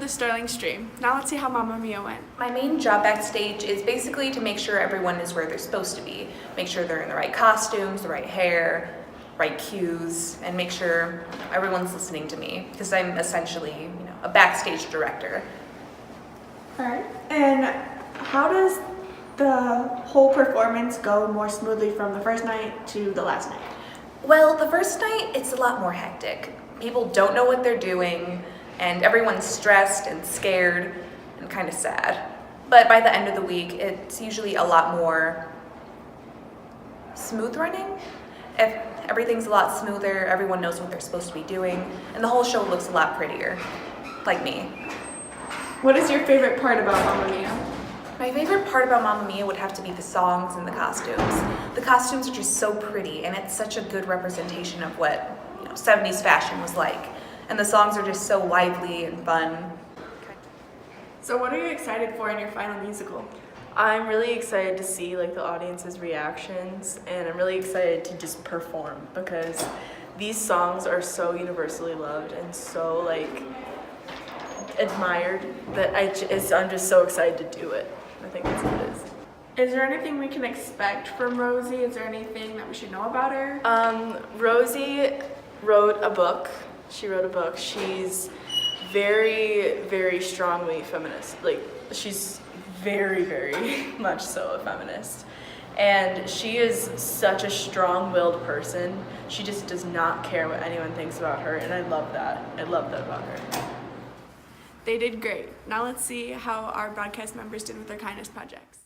the Sterling Stream. Now let's see how Mamma Mia went. My main job backstage is basically to make sure everyone is where they're supposed to be. Make sure they're in the right costumes, the right hair, right cues, and make sure everyone's listening to me, because I'm essentially, a backstage director. All right. And how does the whole performance go more smoothly from the first night to the last night? Well, the first night, it's a lot more hectic. People don't know what they're doing, and everyone's stressed and scared and kind of sad. But by the end of the week, it's usually a lot more smooth running. If everything's a lot smoother, everyone knows what they're supposed to be doing, and the whole show looks a lot prettier, like me. What is your favorite part about Mamma Mia? My favorite part about Mamma Mia would have to be the songs and the costumes. The costumes are just so pretty, and it's such a good representation of what 70s fashion was like. And the songs are just so lively and fun. So what are you excited for in your final musical? I'm really excited to see the audience's reactions, and I'm really excited to just perform because these songs are so universally loved and so admired that I'm just so excited to do it. I think that's what it is. Is there anything we can expect from Rosie? Is there anything that we should know about her? Rosie wrote a book. She wrote a book. She's very, very strongly feminist. She's very, very much so a feminist. And she is such a strong-willed person. She just does not care what anyone thinks about her, and I love that. I love that about her. They did great. Now let's see how our broadcast members did with their kindness projects.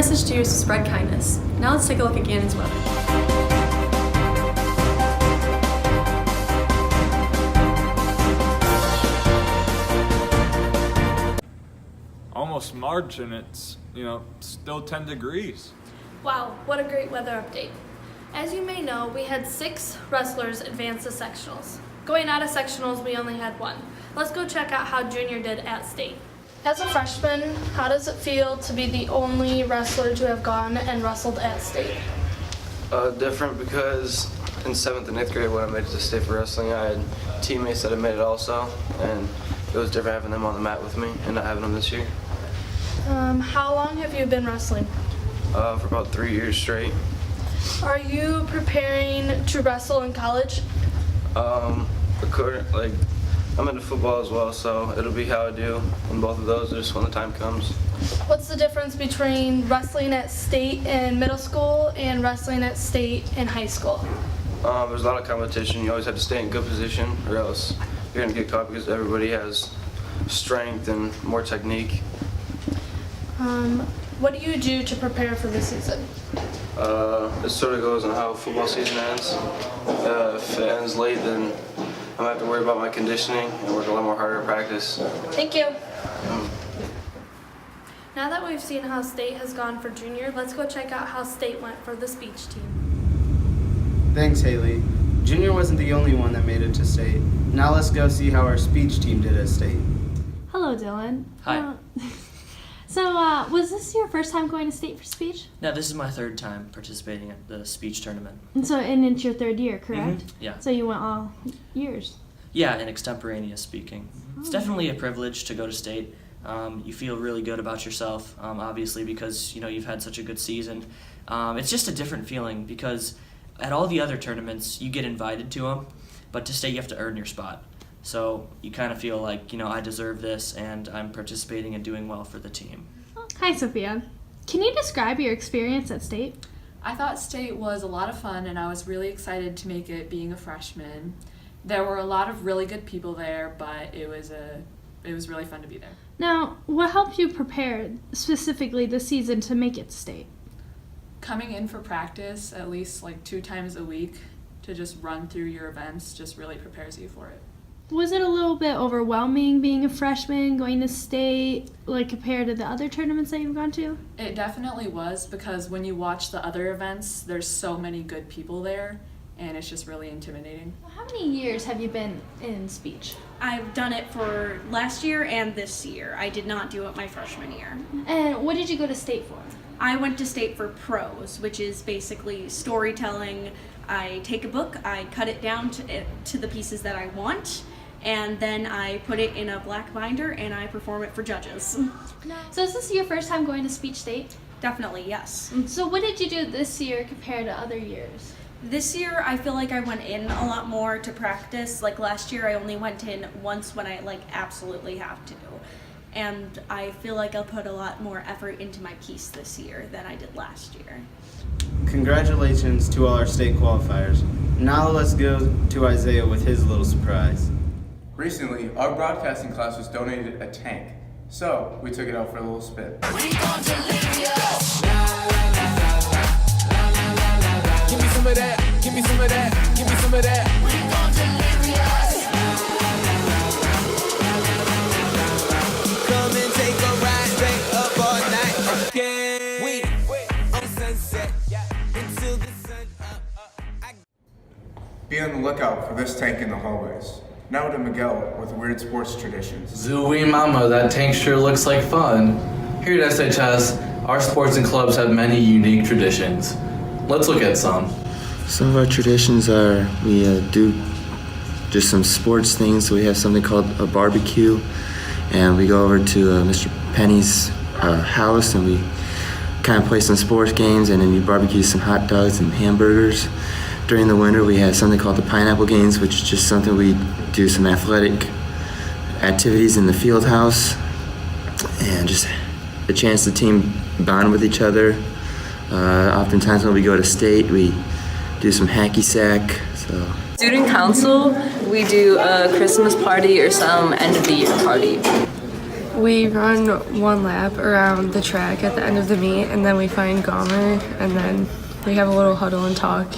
message to you is to spread kindness. Now let's take a look at Gannon's weather. Almost March and it's, still 10 degrees. Wow, what a great weather update. As you may know, we had 6 wrestlers advance to sectionals. Going out of sectionals, we only had 1. Let's go check out how Junior did at state. As a freshman, how does it feel to be the only wrestler to have gone and wrestled at state? Different because in 7th and 8th grade when I made it to state for wrestling, I had teammates that had made it also, and it was different having them on the mat with me and not having them this year. How long have you been wrestling? For about 3 years straight. Are you preparing to wrestle in college? I'm into football as well, so it'll be how I do in both of those just when the time comes. What's the difference between wrestling at state in middle school and wrestling at state in high school? There's a lot of competition. You always have to stay in good position or else you're gonna get caught because everybody has strength and more technique. What do you do to prepare for the season? It sort of goes on how football season ends. If it ends late, then I'm gonna have to worry about my conditioning and work a lot more harder at practice. Thank you. Now that we've seen how state has gone for junior, let's go check out how state went for the speech team. Thanks, Haley. Junior wasn't the only one that made it to state. Now let's go see how our speech team did at state. Hello, Dylan. Hi. Was this your first time going to state for speech? No, this is my 3rd time participating at the speech tournament. And it's your 3rd year, correct? Yeah. So you went all years. Yeah, in extemporaneous speaking. It's definitely a privilege to go to state. You feel really good about yourself, obviously, because you've had such a good season. It's just a different feeling because at all the other tournaments, you get invited to them, but to state, you have to earn your spot. So you kind of feel like, I deserve this and I'm participating and doing well for the team. Hi, Sophia. Can you describe your experience at state? I thought state was a lot of fun and I was really excited to make it being a freshman. There were a lot of really good people there, but it was really fun to be there. Now, what helped you prepare specifically this season to make it to state? Coming in for practice at least 2 times a week to just run through your events just really prepares you for it. Was it a little bit overwhelming being a freshman, going to state, compared to the other tournaments that you've gone to? It definitely was because when you watch the other events, there's so many good people there and it's just really intimidating. How many years have you been in speech? I've done it for last year and this year. I did not do it my freshman year. And what did you go to state for? I went to state for prose, which is basically storytelling. I take a book, I cut it down to the pieces that I want, and then I put it in a black binder and I perform it for judges. So is this your first time going to speech state? Definitely, yes. So what did you do this year compared to other years? This year, I feel like I went in a lot more to practice. Last year, I only went in once when I absolutely have to. And I feel like I'll put a lot more effort into my piece this year than I did last year. Congratulations to all our state qualifiers. Now let's go to Isaiah with his little surprise. Recently, our broadcasting class was donated a tank, so we took it out for a little spin. Give me some of that, give me some of that, give me some of that. We gon' delirious. Come and take a ride, stay up all night. Okay. We on sunset until the sun up. Be on the lookout for this tank in the hallways. Now to Miguel with Weird Sports Traditions. Zooey mama, that tank sure looks like fun. Here at SHS, our sports and clubs have many unique traditions. Let's look at some. Some of our traditions are we do just some sports things. So we have something called a barbecue, and we go over to Mr. Penny's house and we kind of play some sports games, and then we barbecue some hot dogs and hamburgers. During the winter, we have something called the Pineapple Games, which is just something we do some athletic activities in the field house, and just a chance the team bond with each other. Oftentimes when we go to state, we do some hacky sack. So. Student council, we do a Christmas party or some end of the year party. We run one lap around the track at the end of the meet, and then we find Gomer, and then we have a little huddle and talk.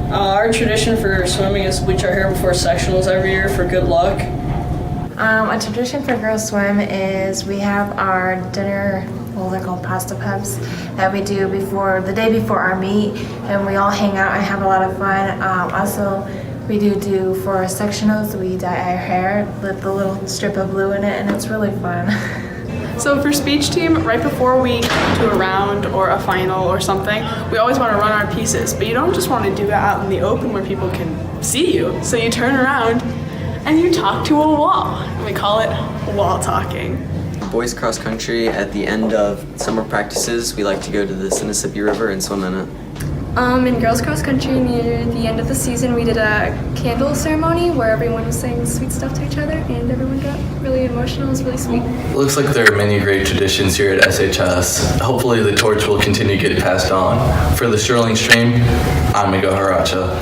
Our tradition for swimming is bleach our hair before sectionals every year for good luck. A tradition for girls swim is we have our dinner well, they're called pasta peps, that we do the day before our meet, and we all hang out and have a lot of fun. Also, we do for our sectionals, we dye our hair with the little strip of blue in it, and it's really fun. So for speech team, right before we come to a round or a final or something, we always want to run our pieces, but you don't just want to do that out in the open where people can see you. So you turn around and you talk to a wall, and we call it wall talking. Boys cross country, at the end of summer practices, we like to go to the Mississippi River and swim in it. In girls cross country, near the end of the season, we did a candle ceremony where everyone was saying sweet stuff to each other, and everyone got really emotional. It was really sweet. Looks like there are many great traditions here at SHS. Hopefully the torch will continue to get passed on. For the Sterling Stream, I'm Miguel Haracha.